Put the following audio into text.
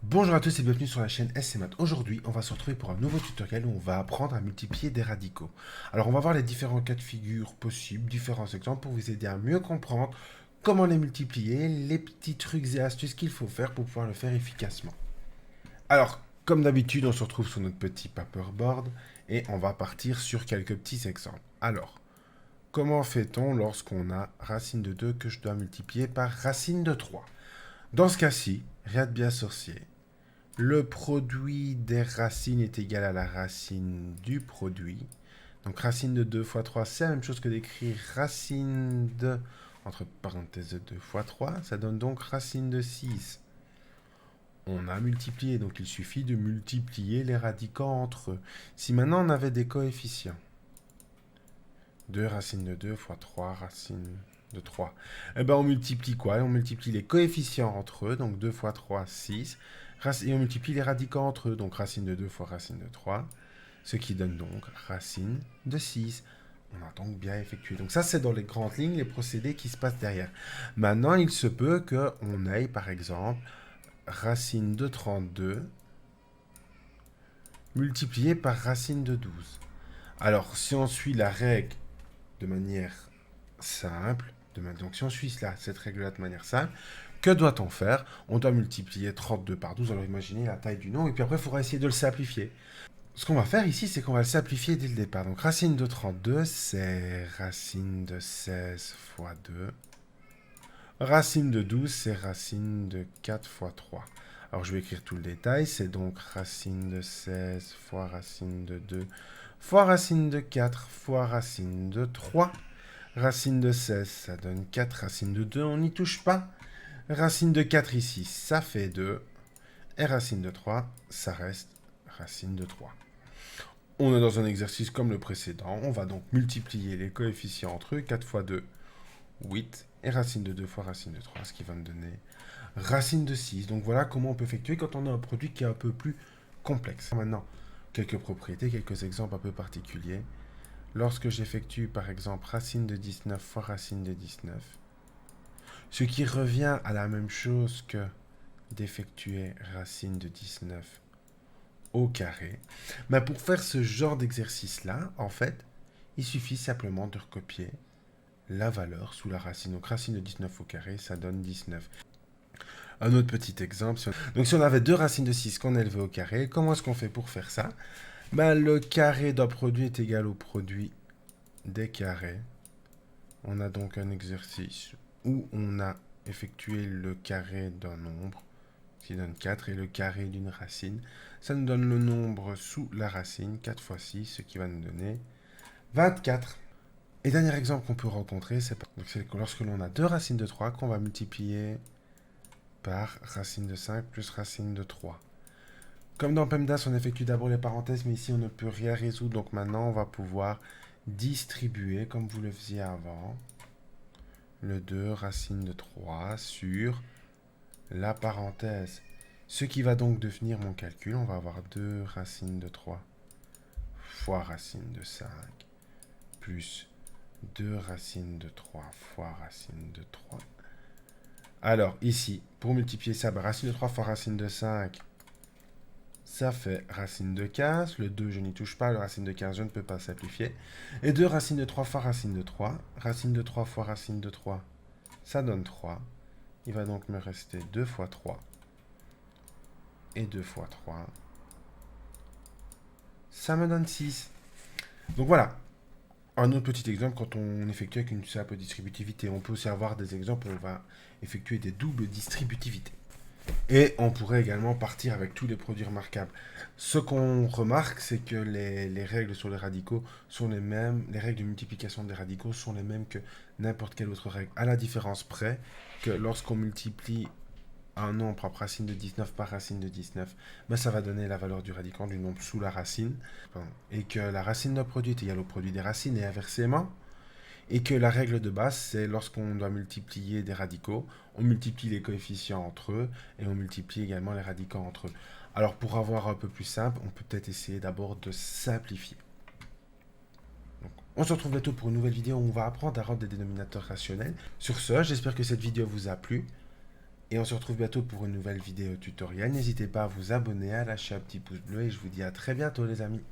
Bonjour à tous et bienvenue sur la chaîne SC Math. Aujourd'hui, on va se retrouver pour un nouveau tutoriel où on va apprendre à multiplier des radicaux. Alors, on va voir les différents cas de figure possibles, différents exemples pour vous aider à mieux comprendre comment les multiplier, les petits trucs et astuces qu'il faut faire pour pouvoir le faire efficacement. Alors, comme d'habitude, on se retrouve sur notre petit paperboard et on va partir sur quelques petits exemples. Alors, comment fait-on lorsqu'on a racine de 2 que je dois multiplier par racine de 3? Dans ce cas-ci, rien de bien sorcier. Le produit des racines est égal à la racine du produit. Donc racine de 2 fois 3, c'est la même chose que d'écrire racine de, entre parenthèses, 2 fois 3. Ça donne donc racine de 6. On a multiplié, donc il suffit de multiplier les radicaux entre eux. Si maintenant on avait des coefficients, 2 racine de 2 fois 3 racine de 3. Eh bien, on multiplie quoi? On multiplie les coefficients entre eux, donc 2 fois 3, 6. Et on multiplie les radicaux entre eux, donc racine de 2 fois racine de 3, ce qui donne donc racine de 6. On a donc bien effectué. Donc ça, c'est dans les grandes lignes, les procédés qui se passent derrière. Maintenant, il se peut qu'on aille, par exemple, racine de 32 multiplié par racine de 12. Alors, si on suit la règle de manière simple, donc si on suit cette règle-là de manière simple, que doit-on faire? On doit multiplier 32 par 12, alors imaginez la taille du nombre, et puis après, il faudra essayer de le simplifier. Ce qu'on va faire ici, c'est qu'on va le simplifier dès le départ. Donc racine de 32, c'est racine de 16 fois 2. Racine de 12, c'est racine de 4 fois 3. Alors je vais écrire tout le détail, c'est donc racine de 16 fois racine de 2 fois racine de 4 fois racine de 3. Racine de 16, ça donne 4. Racine de 2, on n'y touche pas. Racine de 4 ici, ça fait 2. Et racine de 3, ça reste racine de 3. On est dans un exercice comme le précédent. On va donc multiplier les coefficients entre eux. 4 fois 2, 8. Et racine de 2 fois racine de 3, ce qui va me donner racine de 6. Donc voilà comment on peut effectuer quand on a un produit qui est un peu plus complexe. Maintenant, quelques propriétés, quelques exemples un peu particuliers. Lorsque j'effectue par exemple racine de 19 fois racine de 19, ce qui revient à la même chose que d'effectuer racine de 19 au carré. Mais pour faire ce genre d'exercice-là, en fait, il suffit simplement de recopier la valeur sous la racine. Donc racine de 19 au carré, ça donne 19. Un autre petit exemple. Donc si on avait deux racines de 6 qu'on élevait au carré, comment est-ce qu'on fait pour faire ça? Ben, le carré d'un produit est égal au produit des carrés. On a donc un exercice où on a effectué le carré d'un nombre, qui donne 4, et le carré d'une racine. Ça nous donne le nombre sous la racine, 4 fois 6, ce qui va nous donner 24. Et dernier exemple qu'on peut rencontrer, c'est lorsque l'on a deux racines de 3 qu'on va multiplier par racine de 5 plus racine de 3. Comme dans PEMDAS, on effectue d'abord les parenthèses, mais ici on ne peut rien résoudre, donc maintenant on va pouvoir distribuer, comme vous le faisiez avant, le 2 racine de 3 sur la parenthèse. Ce qui va donc devenir mon calcul, on va avoir 2 racines de 3 fois racine de 5 plus 2 racines de 3 fois racine de 3. Alors ici, pour multiplier ça, racine de 3 fois racine de 5, ça fait racine de 15. Le 2, je n'y touche pas. Le racine de 15, je ne peux pas simplifier. Et 2 racine de 3 fois racine de 3. Racine de 3 fois racine de 3, ça donne 3. Il va donc me rester 2 fois 3. Et 2 fois 3, ça me donne 6. Donc voilà, un autre petit exemple quand on effectue avec une simple distributivité. On peut aussi avoir des exemples où on va effectuer des doubles distributivités. Et on pourrait également partir avec tous les produits remarquables. Ce qu'on remarque, c'est que les règles sur les radicaux sont les mêmes, les règles de multiplication des radicaux sont les mêmes que n'importe quelle autre règle, à la différence près que lorsqu'on multiplie un nombre par racine de 19 par racine de 19, ben ça va donner la valeur du radicand du nombre sous la racine, et que la racine d'un produit est égale au produit des racines et inversement, et que la règle de base, c'est lorsqu'on doit multiplier des radicaux, on multiplie les coefficients entre eux, et on multiplie également les radicaux entre eux. Alors pour avoir un peu plus simple, on peut peut-être essayer d'abord de simplifier. Donc, on se retrouve bientôt pour une nouvelle vidéo où on va apprendre à rendre des dénominateurs rationnels. Sur ce, j'espère que cette vidéo vous a plu. Et on se retrouve bientôt pour une nouvelle vidéo tutoriel. N'hésitez pas à vous abonner, à lâcher un petit pouce bleu et je vous dis à très bientôt les amis.